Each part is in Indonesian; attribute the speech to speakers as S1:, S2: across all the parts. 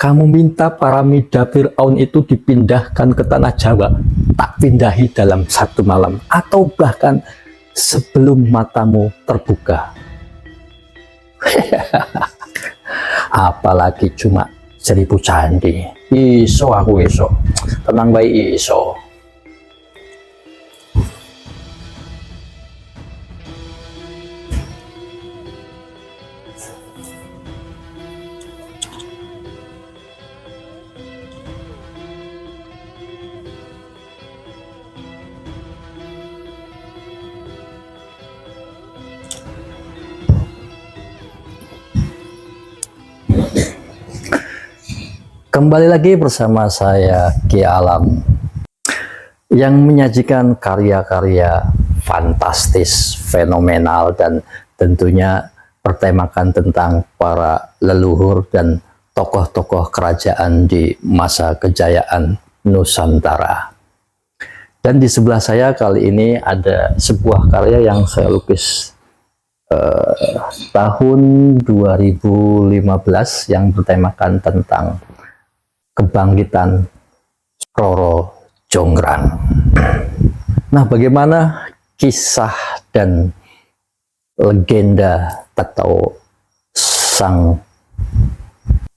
S1: Kamu minta Paramida Fir'aun itu dipindahkan ke tanah Jawa, tak pindahi dalam satu malam, atau bahkan sebelum matamu terbuka. Apalagi cuma 1000 candi. Iso aku iso. Tenang baik iso. Kembali lagi bersama saya Ki Alam yang menyajikan karya-karya fantastis, fenomenal, dan tentunya bertemakan tentang para leluhur dan tokoh-tokoh kerajaan di masa kejayaan Nusantara. Dan di sebelah saya kali ini ada sebuah karya yang saya lukis tahun 2015 yang bertemakan tentang kebangkitan Roro Jonggrang. Nah, bagaimana kisah dan legenda atau sang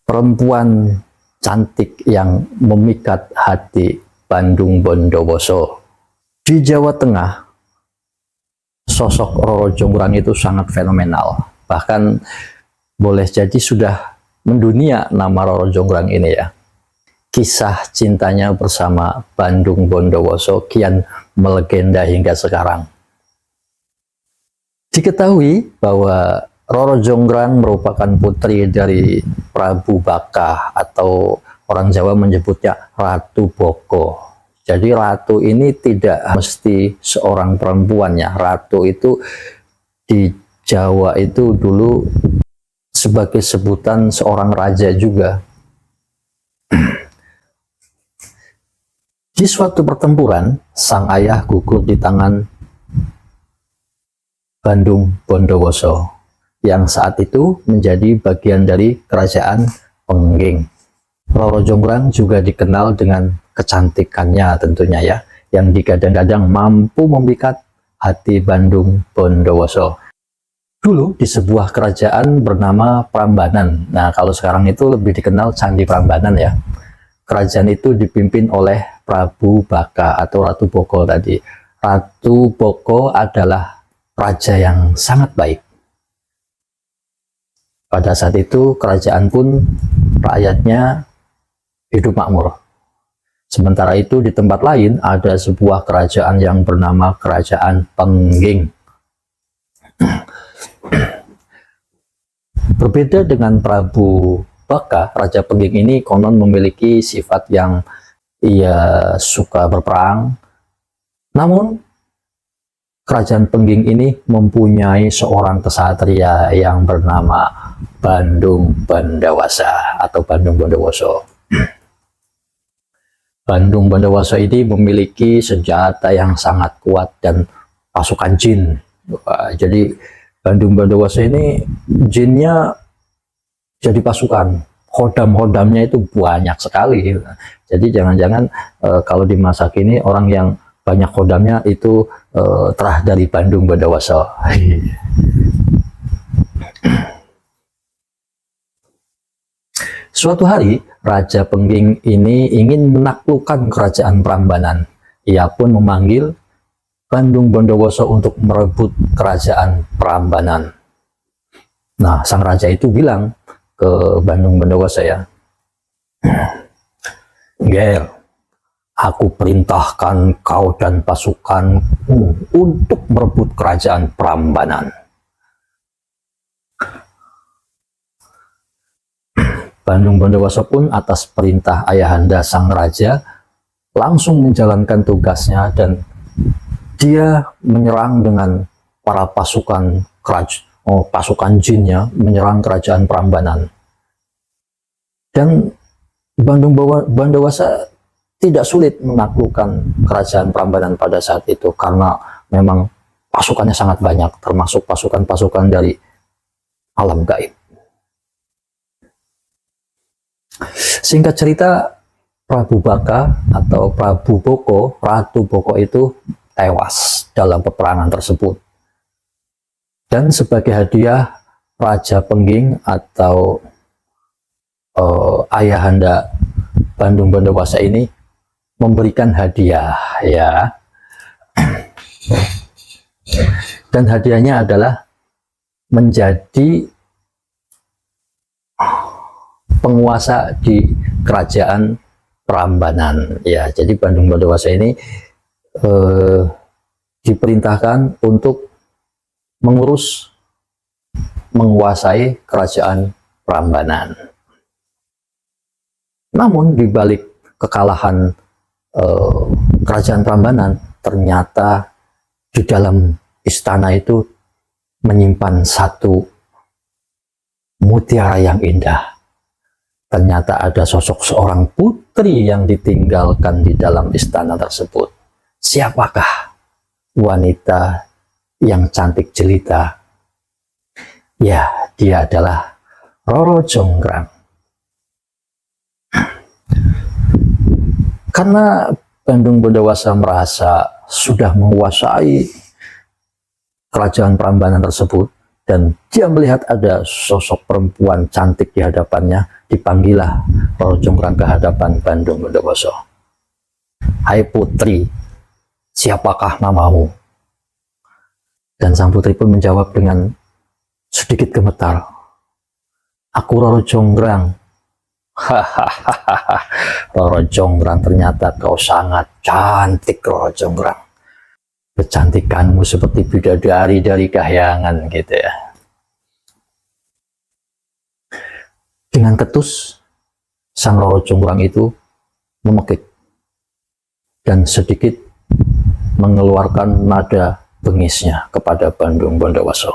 S1: perempuan cantik yang memikat hati Bandung Bondowoso? Di Jawa Tengah, sosok Roro Jonggrang itu sangat fenomenal. Bahkan boleh jadi sudah mendunia nama Roro Jonggrang ini ya. Kisah cintanya bersama Bandung Bondowoso kian melegenda hingga sekarang. Diketahui bahwa Roro Jonggrang merupakan putri dari Prabu Baka, atau orang Jawa menyebutnya Ratu Boko. Jadi ratu ini tidak mesti seorang perempuannya. Ratu itu di Jawa itu dulu sebagai sebutan seorang raja juga. Di suatu pertempuran, sang ayah gugur di tangan Bandung Bondowoso, yang saat itu menjadi bagian dari kerajaan Pengging. Roro Jonggrang juga dikenal dengan kecantikannya tentunya ya, yang digadang-gadang mampu memikat hati Bandung Bondowoso. Dulu di sebuah kerajaan bernama Prambanan. Nah, kalau sekarang itu lebih dikenal Candi Prambanan ya. Kerajaan itu dipimpin oleh Prabu Baka atau Ratu Boko tadi. Ratu Boko adalah raja yang sangat baik. Pada saat itu kerajaan pun rakyatnya hidup makmur. Sementara itu di tempat lain ada sebuah kerajaan yang bernama Kerajaan Pengging. Berbeda dengan Prabu Baka, Raja Pengging ini konon memiliki sifat yang ia suka berperang. Namun Kerajaan Pengging ini mempunyai seorang kesatria yang bernama Bandung Bandawasa atau Bandung Bondowoso. Bandung Bondowoso ini memiliki senjata yang sangat kuat dan pasukan jin. Jadi Bandung Bondowoso ini jinnya jadi pasukan, hodam-hodamnya itu banyak sekali. Jadi jangan-jangan kalau di masa kini orang yang banyak hodamnya itu terah dari Bandung Bondowoso. Suatu hari Raja Pengging ini ingin menaklukkan kerajaan Prambanan. Ia pun memanggil Bandung Bondowoso untuk merebut kerajaan Prambanan. Nah, sang raja itu bilang ke Bandung Bondowoso ya, "Ger, aku perintahkan kau dan pasukanmu untuk merebut kerajaan Prambanan." Bandung Bondowoso pun atas perintah ayahanda sang raja langsung menjalankan tugasnya dan dia menyerang dengan para pasukan jinnya, menyerang kerajaan Prambanan. Dan Bandung Bondowoso tidak sulit menaklukkan kerajaan Prambanan pada saat itu karena memang pasukannya sangat banyak, termasuk pasukan-pasukan dari alam gaib. Singkat cerita, Prabu Baka atau Prabu Boko, Ratu Boko itu tewas dalam peperangan tersebut. Dan sebagai hadiah, Raja Pengging atau ayahanda Bandung Bandawasa ini memberikan hadiah, ya. Dan hadiahnya adalah menjadi penguasa di kerajaan Prambanan, ya. Jadi Bandung Bandawasa ini diperintahkan untuk menguasai kerajaan Prambanan. Namun di balik kekalahan kerajaan Prambanan, ternyata di dalam istana itu menyimpan satu mutiara yang indah. Ternyata ada sosok seorang putri yang ditinggalkan di dalam istana tersebut. Siapakah wanita yang cantik jelita? Ya, dia adalah Roro Jonggrang. Karena Bandung Bandawasa merasa sudah menguasai kerajaan Prambanan tersebut, dan dia melihat ada sosok perempuan cantik di hadapannya, dipanggillah Roro Jonggrang ke hadapan Bandung Bandawasa. "Hai putri, siapakah namamu?" Dan sang putri pun menjawab dengan sedikit gemetar, "Aku Roro Jonggrang." Hahaha, Roro Jonggrang, ternyata kau sangat cantik, Roro Jonggrang. Kecantikanmu seperti bidadari dari kahyangan, gitu ya. Dengan ketus, sang Roro Jonggrang itu memekik dan sedikit mengeluarkan nada bengisnya kepada Bandung Bandawasa.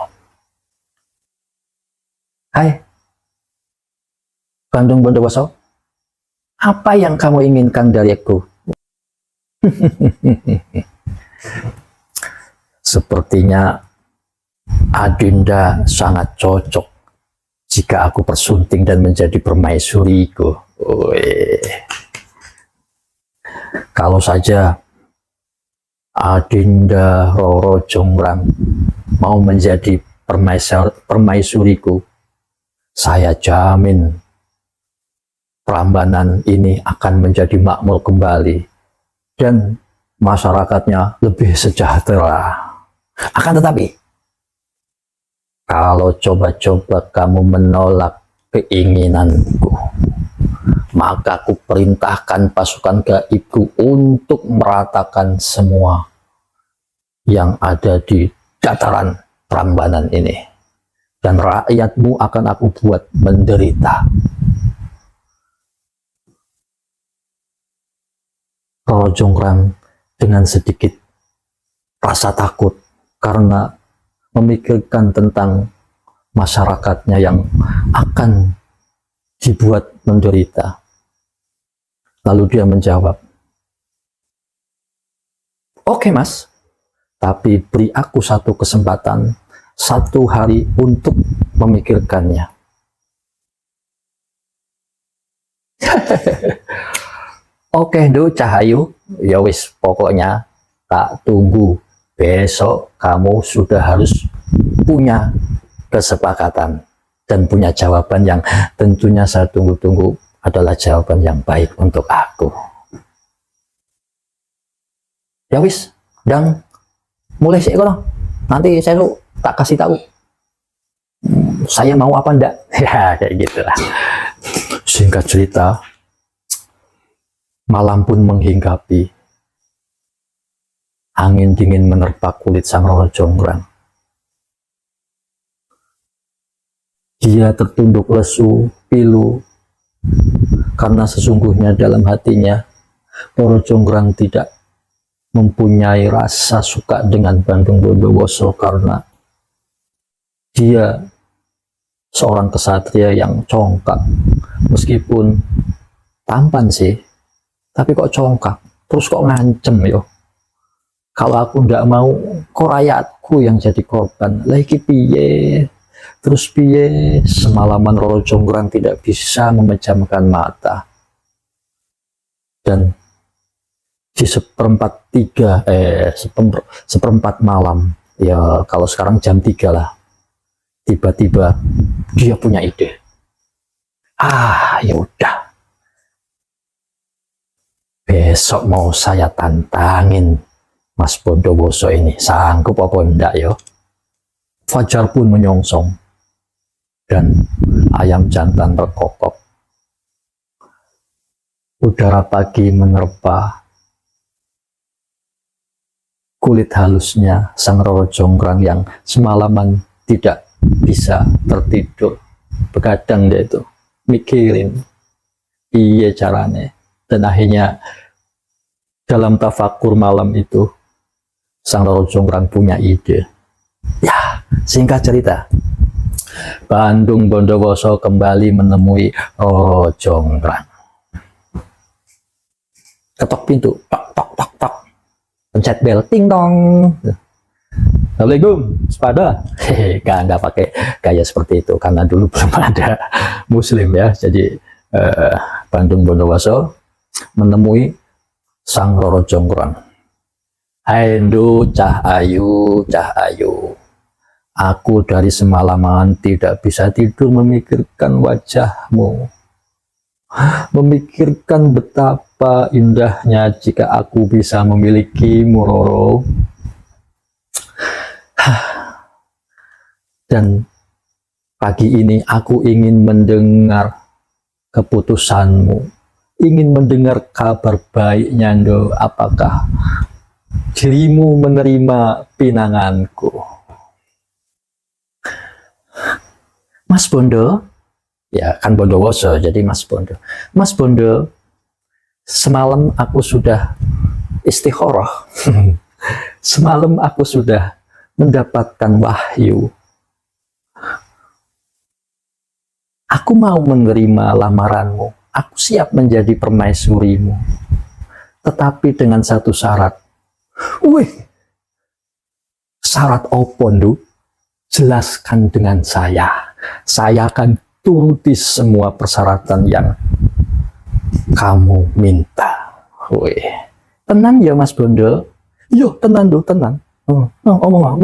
S1: "Hai Bandung Bandawasa, apa yang kamu inginkan dari aku?" "Sepertinya Adinda sangat cocok jika aku persunting dan menjadi permaisuriku." "Kalau saja Adinda Roro Jonggrang mau menjadi permaisuriku, saya jamin Prambanan ini akan menjadi makmur kembali dan masyarakatnya lebih sejahtera. Akan tetapi, kalau coba-coba kamu menolak keinginanku, maka aku perintahkan pasukan gaibku untuk meratakan semua yang ada di dataran Prambanan ini, dan rakyatmu akan aku buat menderita." Roro Jonggrang dengan sedikit rasa takut karena memikirkan tentang masyarakatnya yang akan dibuat menderita. Lalu dia menjawab, "Oke mas, tapi beri aku satu kesempatan, 1 hari untuk memikirkannya." "Oke do Cahayu, ya wis, pokoknya tak tunggu, besok kamu sudah harus punya kesepakatan dan punya jawaban yang tentunya saya tunggu-tunggu adalah jawaban yang baik untuk aku." "Ya wis, dan mulai sih kono, nanti saya lu tak kasih tahu saya mau apa ndak." Ya kayak gitulah. Singkat cerita, malam pun menghinggapi. Angin dingin menerpa kulit sang Roro Jonggrang. Dia tertunduk lesu, pilu, karena sesungguhnya dalam hatinya Roro Jonggrang tidak mempunyai rasa suka dengan Bandung Bandawasa karena dia seorang kesatria yang congkak. Meskipun tampan sih, tapi kok congkak, terus kok ngancem yo. Kalau aku ndak mau, kok rakyatku yang jadi korban. Lagi piye? Terus piye? Semalaman Roro Jonggrang tidak bisa memejamkan mata. Dan di seperempat malam, ya kalau sekarang jam 3 lah, tiba-tiba dia punya ide. Ya udah, besok mau saya tantangin Mas Bondowoso ini, sanggup apa enggak yo. Fajar pun menyongsong dan ayam jantan berkokok. Udara pagi menerpa kulit halusnya sang Roro Jonggrang yang semalaman tidak bisa tertidur. Begadang dia itu, mikirin iya caranya. Dan akhirnya dalam tafakur malam itu, sang Roro Jonggrang punya ide. Ya, singkat cerita, Bandung Bondowoso kembali menemui Roro Jonggrang. Ketok pintu, tok tok tok tok, pencet bel, ting dong. Assalamualaikum, sepada. Nggak pakai gaya seperti itu karena dulu belum ada Muslim ya. Jadi Bandung Bondowoso menemui sang Roro Jonggrang. Hai Ndu, cah ayu, aku dari semalaman tidak bisa tidur memikirkan wajahmu, memikirkan betapa indahnya jika aku bisa memilikimu, Roro. Dan pagi ini aku ingin mendengar keputusanmu, ingin mendengar kabar baiknya, Ndo. Apakah dirimu menerima pinanganku? Mas Bondo, ya kan Bondowoso, jadi Mas Bondo. Mas Bondo, semalam aku sudah istikharah. Semalam aku sudah mendapatkan wahyu. Aku mau menerima lamaranmu. Aku siap menjadi permaisurimu. Tetapi dengan satu syarat. Wih, syarat apa, Ndu? Jelaskan dengan saya. Saya akan turuti semua persyaratan yang kamu minta. Wih, tenang ya Mas Bondo. Yo, tenang, Ndu, tenang. Omong.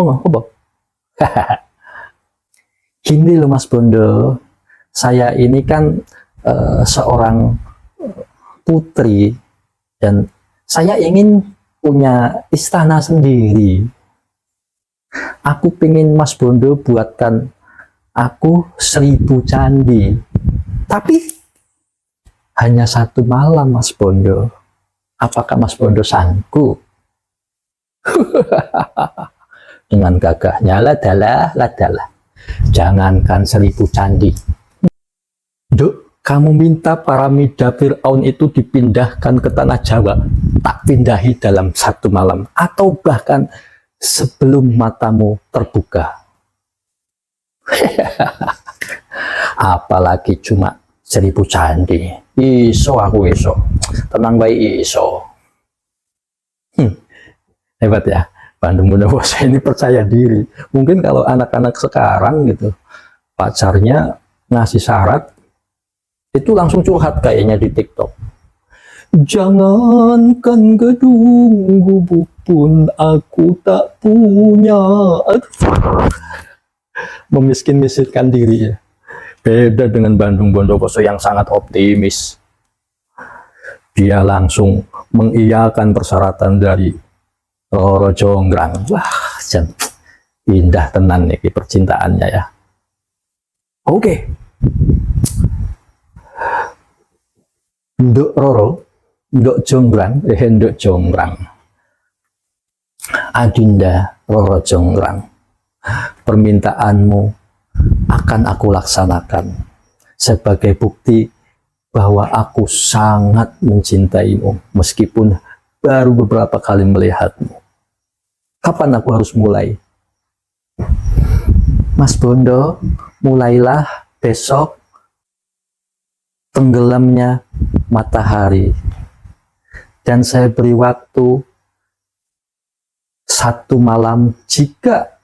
S1: Gini loh Mas Bondo, saya ini kan seorang putri dan saya ingin punya istana sendiri. Aku pengen Mas Bondo buatkan aku 1000 candi, tapi hanya 1 malam Mas Bondo. Apakah Mas Bondo sanggup? Dengan gagahnya, ladalah. Jangankan 1000 candi. Duk, kamu minta piramida Fir'aun itu dipindahkan ke tanah Jawa, tak pindahi dalam 1 malam, atau bahkan sebelum matamu terbuka. Apalagi cuma 1000 candi. Iso aku iso. Tenang baik iso. Hebat ya, Bandung Bondowoso ini percaya diri. Mungkin kalau anak-anak sekarang gitu, pacarnya ngasih syarat, itu langsung curhat kayaknya di TikTok. Jangankan gedung gubuk pun aku tak punya. Memiskin-miskinkan diri ya. Beda dengan Bandung Bondowoso yang sangat optimis. Dia langsung mengiyakan persyaratan dari Roro Jonggrang. Wah, indah tenan nih percintaannya ya. Oke. Nduk Roro, Nduk Jonggrang. Adinda Roro Jonggrang, permintaanmu akan aku laksanakan sebagai bukti bahwa aku sangat mencintaimu meskipun baru beberapa kali melihatmu. Kapan aku harus mulai? Mas Bondo, mulailah besok tenggelamnya matahari. Dan saya beri waktu 1 malam. Jika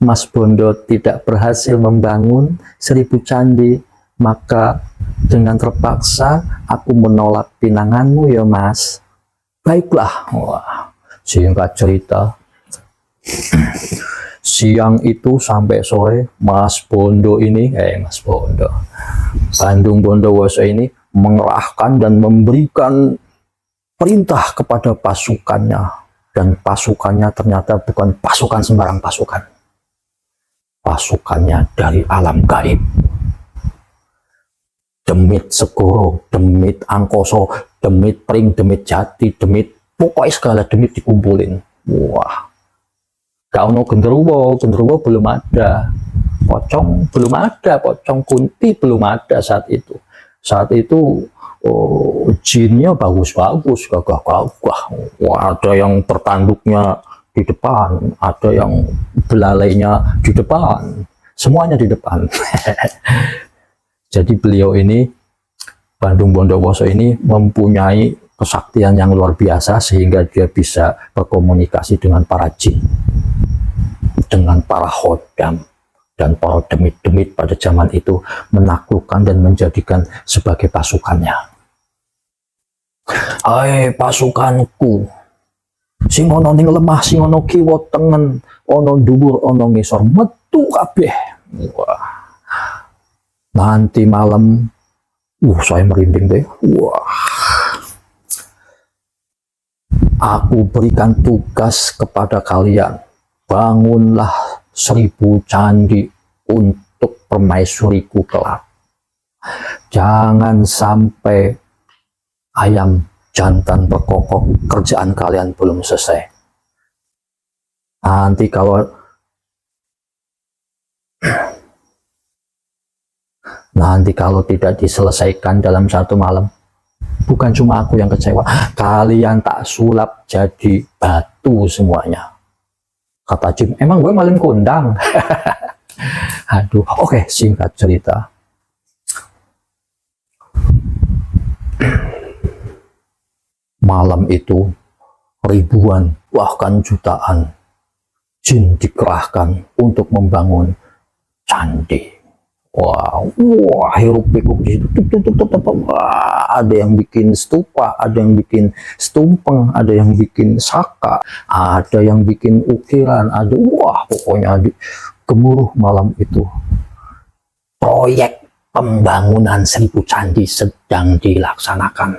S1: Mas Bondo tidak berhasil membangun 1000 candi, maka dengan terpaksa aku menolak pinanganmu ya Mas. Baiklah. Wah, singkat cerita, siang itu sampai sore Mas Bondo ini, Mas Bondo, Bandung Bondowoso ini mengerahkan dan memberikan perintah kepada pasukannya, dan pasukannya ternyata bukan pasukan sembarang pasukan. Pasukannya dari alam gaib. Demit Segoro, demit Angkoso, demit Pring, demit Jati, demit, pokoknya segala demit dikumpulin. Wah, gak ono genderuwo belum ada, pocong belum ada, pocong kunti belum ada saat itu. Saat itu jinnya bagus-bagus, gagah-gagah. Wah, ada yang bertanduknya di depan, ada yang belalainya di depan, semuanya di depan. Jadi beliau ini, Bandung Bondowoso ini mempunyai kesaktian yang luar biasa sehingga dia bisa berkomunikasi dengan para jin, dengan para khodam, dan para demit-demit pada zaman itu menaklukkan dan menjadikan sebagai pasukannya. Hai pasukanku, sing ono ning lemah, sing ono kiwa tengen, ono dhuwur, ono ngisor, metu kabeh. Wah. Nanti malam, saya merinding deh. Wah. Aku berikan tugas kepada kalian, bangunlah 1000 candi untuk permaisuriku kelak. Jangan sampai ayam jantan berkokok, kerjaan kalian belum selesai. Nanti kalau tidak diselesaikan dalam satu malam, bukan cuma aku yang kecewa, kalian tak sulap jadi batu semuanya. Kata Jim, emang gue maling kundang? Aduh, oke, singkat cerita. Malam itu ribuan, bahkan jutaan jin dikerahkan untuk membangun candi. Wah, hiruk pikuk di situ. Ada yang bikin stupa, ada yang bikin stumpeng, ada yang bikin saka, ada yang bikin ukiran, ada, pokoknya gemuruh malam itu. Proyek pembangunan 1000 candi sedang dilaksanakan.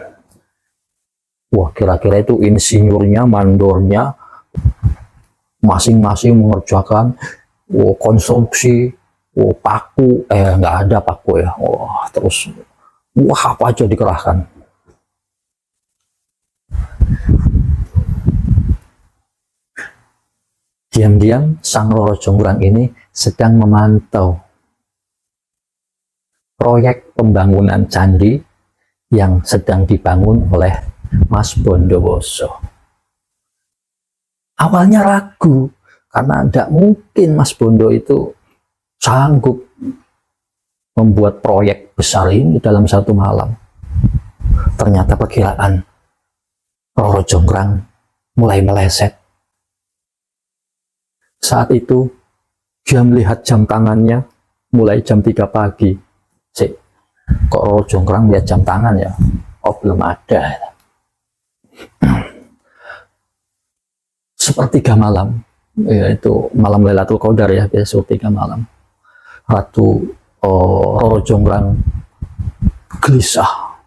S1: Wah, kira-kira itu insinyurnya, mandornya, masing-masing mengerjakan konstruksi, paku, nggak ada paku ya. Terus, apa aja dikerahkan. Diam-diam, Sang Roro Jonggrang ini sedang memantau proyek pembangunan candi yang sedang dibangun oleh Mas Bondowoso. Awalnya ragu, karena tidak mungkin Mas Bondo itu sanggup membuat proyek besar ini dalam satu malam. Ternyata perkiraan Roro Jonggrang mulai meleset. Saat itu dia melihat jam tangannya mulai jam 3 pagi. Kok Roro Jonggrang lihat jam tangan ya? Belum ada. Sepertiga malam, yaitu malam Lailatul Qadar ya, biasa sepertiga malam. Ratu Roro Jonggrang gelisah.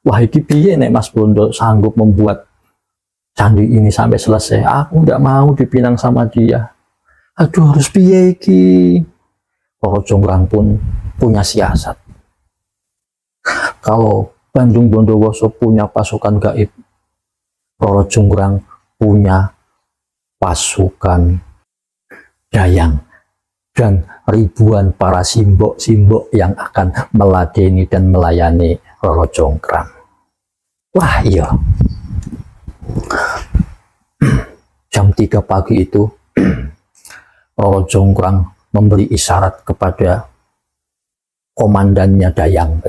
S1: Wah, iki piye nek Mas Bondo sanggup membuat candi ini sampai selesai? Aku nggak mau dipinang sama dia. Aduh, harus piye iki? Roro Jonggrang pun punya siasat. Kalau Bandung Bondowoso punya pasukan gaib, Roro Jonggrang punya pasukan dayang dan ribuan para simbok-simbok yang akan meladeni dan melayani Roro Jonggrang. Wah, iya. Jam 3 pagi itu Roro Jonggrang memberi isyarat kepada komandannya Dayang,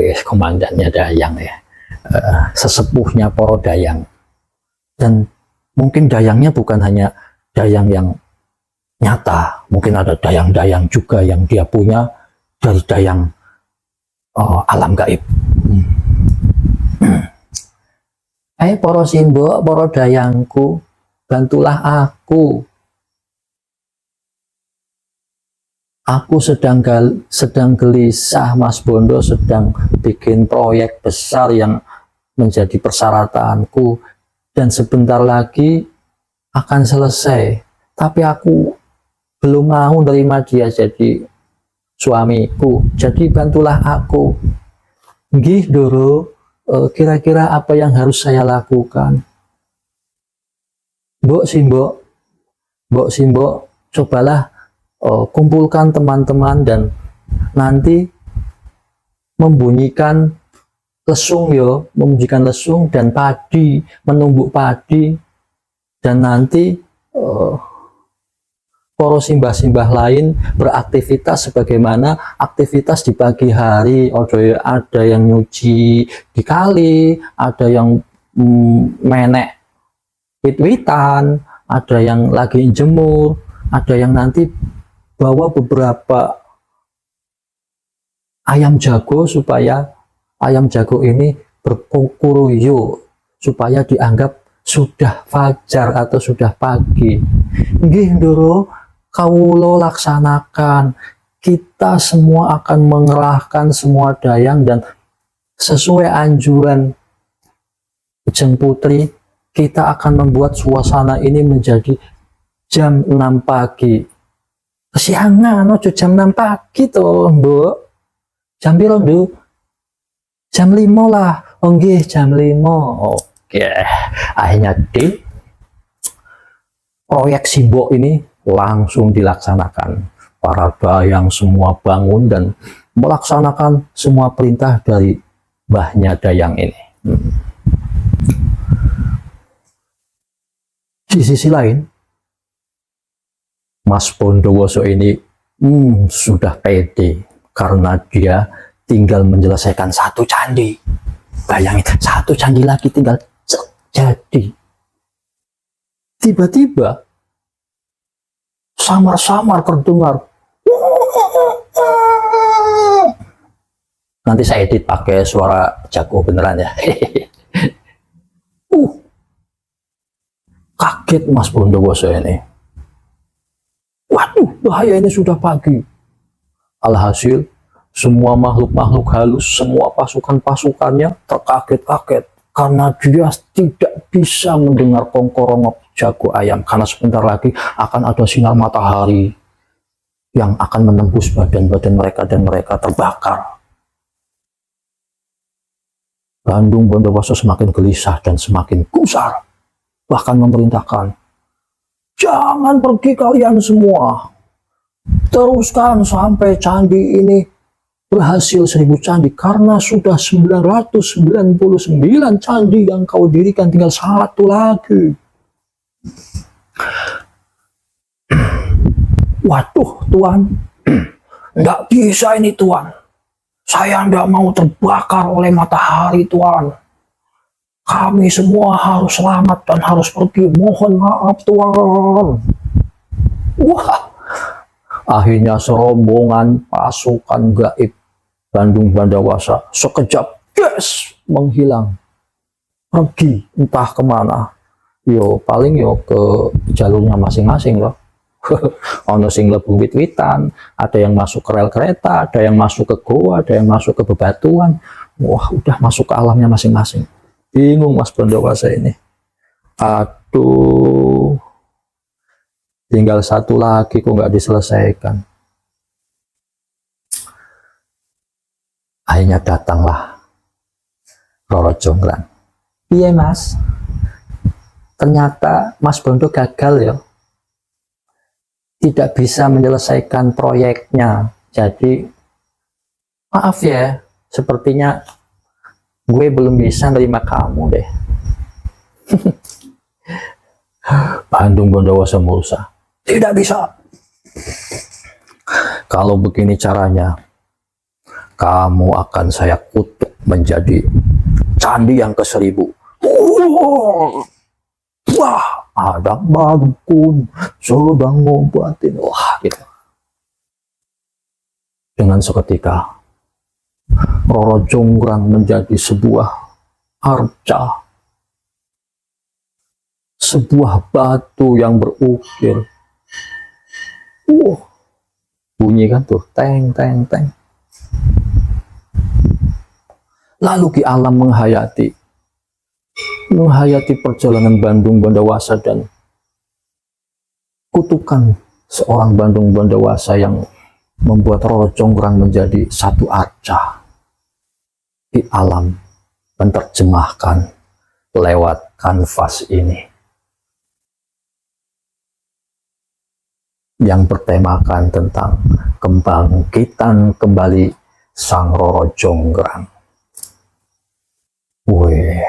S1: sesepuhnya para Dayang. Dan mungkin Dayangnya bukan hanya Dayang yang nyata, mungkin ada Dayang-Dayang juga yang dia punya dari Dayang alam gaib. Para simbok, para dayangku, bantulah aku. Aku sedang gelisah, Mas Bondo, sedang bikin proyek besar yang menjadi persyaratanku dan sebentar lagi akan selesai. Tapi aku belum mau nerima dia jadi suamiku. Jadi bantulah aku. Nggih, Doro, kira-kira apa yang harus saya lakukan? Mbok Simbok, cobalah kumpulkan teman-teman dan nanti membunyikan lesung dan padi, menumbuk padi, dan nanti para simbah-simbah lain beraktivitas sebagaimana aktivitas di pagi hari. Ada yang nyuci di kali, ada yang menek wit-witan, ada yang lagi jemur, ada yang nanti bawa beberapa ayam jago supaya ayam jago ini berkukuruyo supaya dianggap sudah fajar atau sudah pagi. Nggih, Ndoro, kawula laksanakan. Kita semua akan mengerahkan semua dayang dan sesuai anjuran Jeng Putri, kita akan membuat suasana ini menjadi jam 6 pagi. Kesiangan, ojo jam 6 pagi toh, Mbok. Jam piro, Nduk? Jam 5 lah. Oh nggih, jam 5. Oke. Akhirnya proyek simbok ini langsung dilaksanakan. Para dayang semua bangun dan melaksanakan semua perintah dari mbahnya dayang ini. Di sisi lain, Mas Bondowoso ini sudah pede karena dia tinggal menyelesaikan satu candi. Bayangin, satu candi lagi tinggal jadi. Tiba-tiba samar-samar terdengar. Nanti saya edit pakai suara jago beneran ya. Kaget Mas Bondowoso ini. Waduh, bahaya, ini sudah pagi. Alhasil, semua makhluk-makhluk halus, semua pasukan-pasukannya terkaget-kaget karena dia tidak bisa mendengar kongkorongok jago ayam, karena sebentar lagi akan ada sinar matahari yang akan menembus badan-badan mereka dan mereka terbakar. Bandung Bondowoso semakin gelisah dan semakin gusar, bahkan memerintahkan, jangan pergi kalian semua, teruskan sampai candi ini berhasil 1000 candi, karena sudah 999 candi yang kau dirikan, tinggal satu lagi. Waduh, Tuan, nggak bisa ini, Tuan. Saya nggak mau terbakar oleh matahari, Tuan. Kami semua harus selamat dan harus pergi. Mohon maaf, Tuan. Wah, akhirnya serombongan pasukan gaib Bandung Bandawasa sekejap menghilang, pergi entah kemana. Yo paling yo ke jalurnya masing-masing loh. Ono sing lebu wit-witan, ada yang masuk ke rel kereta, ada yang masuk ke goa, ada yang masuk ke bebatuan. Wah, udah masuk ke alamnya masing-masing. Bingung Mas Bandawasa ini. Aduh, tinggal satu lagi kok nggak diselesaikan. Akhirnya datanglah Roro Jonggrang. Iya Mas, ternyata Mas Bondo gagal ya, tidak bisa menyelesaikan proyeknya. Jadi maaf ya, sepertinya gue belum bisa nerima kamu deh. Bandung Bondowoso Mulsa, tidak bisa. Kalau begini caranya, kamu akan saya kutuk menjadi candi yang ke-1000. Wah, ada Bagukun sedang ngobatin. Wah, gitu. Dengan seketika Roro Jonggrang menjadi sebuah arca, sebuah batu yang berukir. Bunyi kan tuh, teng teng teng. Lalu Ki Alam menghayati perjalanan Bandung Bandawasa dan kutukan seorang Bandung Bandawasa yang membuat Roro Jonggrang menjadi satu arca. Ki Alam menerjemahkan lewat kanvas ini yang bertemakan tentang kebangkitan kembali Sang Roro Jonggrang. Wih,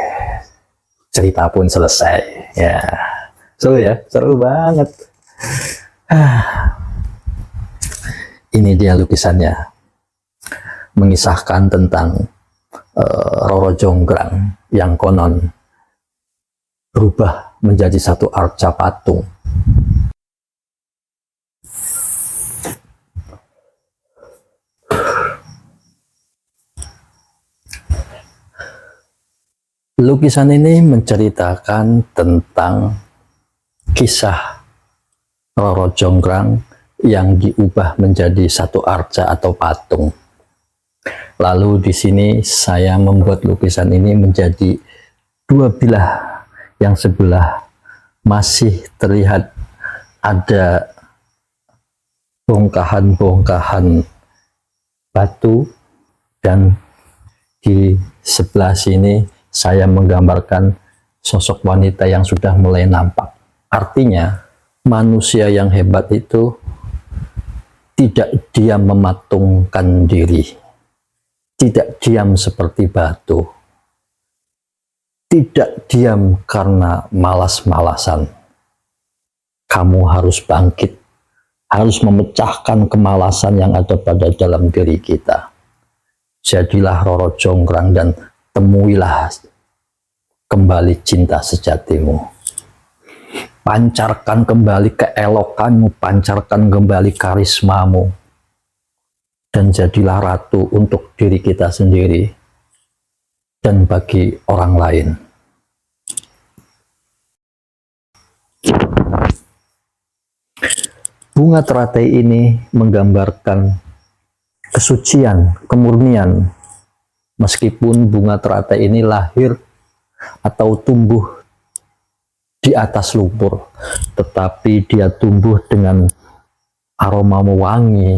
S1: cerita pun selesai ya. Seru ya, seru banget. Ini dia lukisannya, mengisahkan tentang Roro Jonggrang yang konon berubah menjadi satu arca patung. Lukisan ini menceritakan tentang kisah Roro Jonggrang yang diubah menjadi satu arca atau patung. Lalu di sini saya membuat lukisan ini menjadi dua bilah. Yang sebelah masih terlihat ada bongkahan-bongkahan batu, dan di sebelah sini saya menggambarkan sosok wanita yang sudah mulai nampak. Artinya, manusia yang hebat itu tidak diam mematungkan diri, tidak diam seperti batu, tidak diam karena malas-malasan. Kamu harus bangkit, harus memecahkan kemalasan yang ada pada dalam diri kita. Jadilah Roro Jonggrang dan temuilah kembali cinta sejatimu. Pancarkan kembali keelokanmu, pancarkan kembali karismamu, dan jadilah ratu untuk diri kita sendiri dan bagi orang lain. Bunga teratai ini menggambarkan kesucian, kemurnian. Meskipun bunga teratai ini lahir atau tumbuh di atas lumpur, tetapi dia tumbuh dengan aroma wangi,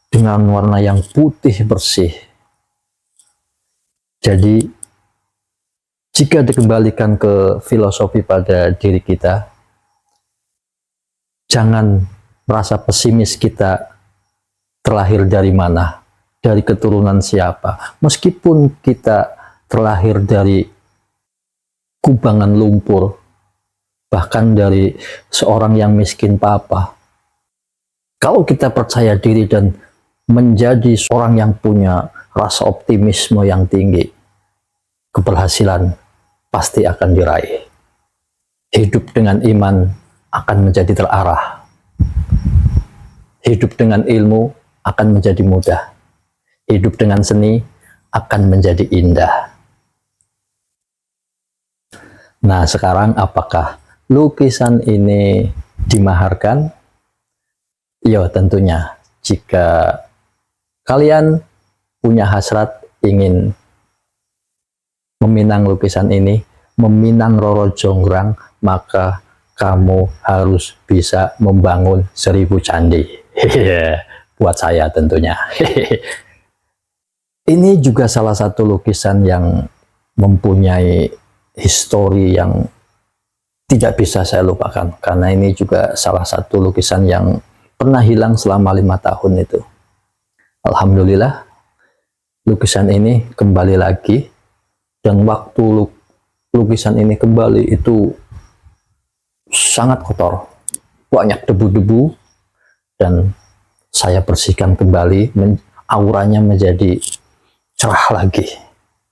S1: dengan warna yang putih bersih. Jadi, jika dikembalikan ke filosofi pada diri kita, jangan merasa pesimis kita terlahir dari mana, dari keturunan siapa. Meskipun kita terlahir dari kubangan lumpur, bahkan dari seorang yang miskin papa, kalau kita percaya diri dan menjadi seorang yang punya rasa optimisme yang tinggi, keberhasilan pasti akan diraih. Hidup dengan iman akan menjadi terarah. Hidup dengan ilmu akan menjadi mudah. Hidup dengan seni akan menjadi indah. Nah, sekarang apakah lukisan ini dimaharkan? Ya, tentunya. Jika kalian punya hasrat ingin meminang lukisan ini, meminang Roro Jonggrang, maka kamu harus bisa membangun 1000 candi. Buat saya tentunya. Ini juga salah satu lukisan yang mempunyai histori yang tidak bisa saya lupakan, karena ini juga salah satu lukisan yang pernah hilang selama 5 tahun itu. Alhamdulillah, lukisan ini kembali lagi, dan waktu lukisan ini kembali itu sangat kotor, banyak debu-debu, dan saya bersihkan kembali, auranya menjadi cerah lagi,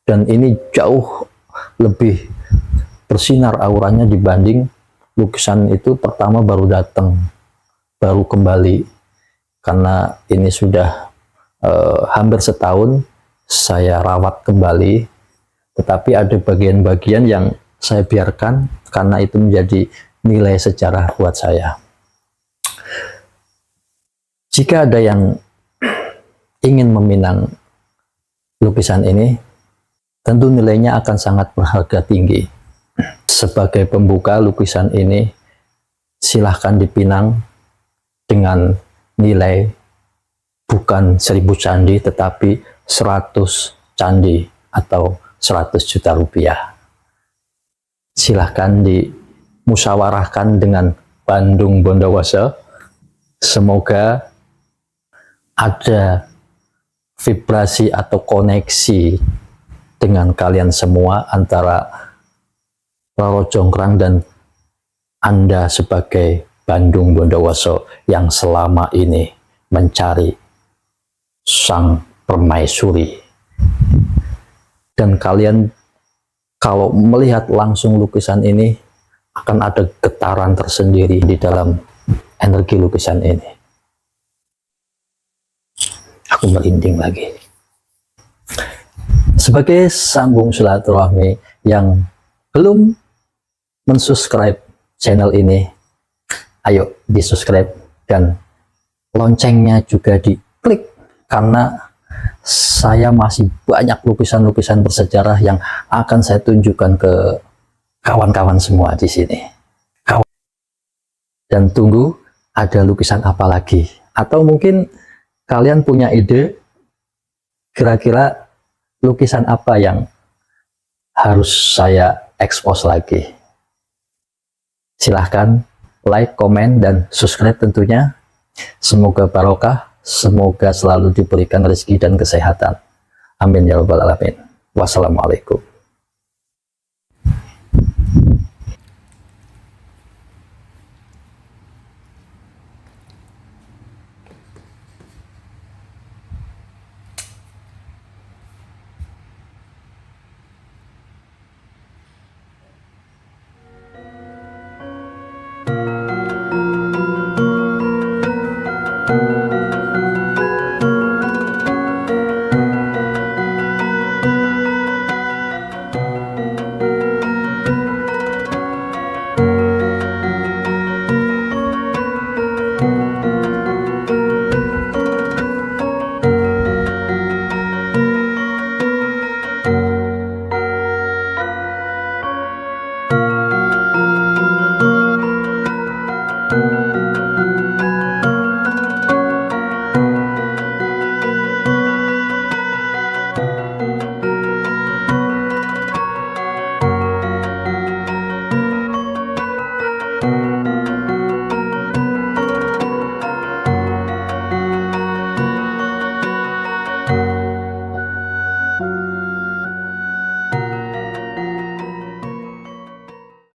S1: dan ini jauh lebih bersinar auranya dibanding lukisan itu pertama baru datang, baru kembali, karena ini sudah hampir setahun saya rawat kembali, tetapi ada bagian-bagian yang saya biarkan karena itu menjadi nilai sejarah buat saya. Jika ada yang ingin meminang lukisan ini, tentu nilainya akan sangat berharga tinggi. Sebagai pembuka lukisan ini, silahkan dipinang dengan nilai bukan 1000 candi, tetapi 100 candi atau 100 juta rupiah. Silahkan dimusyawarahkan dengan Bandung Bondowoso. Semoga ada vibrasi atau koneksi dengan kalian semua antara Roro Jonggrang dan Anda sebagai Bandung Bondowoso yang selama ini mencari sang permaisuri. Dan kalian kalau melihat langsung lukisan ini akan ada getaran tersendiri di dalam energi lukisan ini. Aku merinding lagi. Sebagai sambung silaturahmi yang belum mensubscribe channel ini, ayo di-subscribe dan loncengnya juga diklik, karena saya masih banyak lukisan-lukisan bersejarah yang akan saya tunjukkan ke kawan-kawan semua di sini. Dan tunggu ada lukisan apa lagi, atau mungkin kalian punya ide kira-kira lukisan apa yang harus saya expose lagi. Silahkan like, komen, dan subscribe tentunya. Semoga barokah, semoga selalu diberikan rezeki dan kesehatan. Amin ya rabbal alamin. Wassalamualaikum.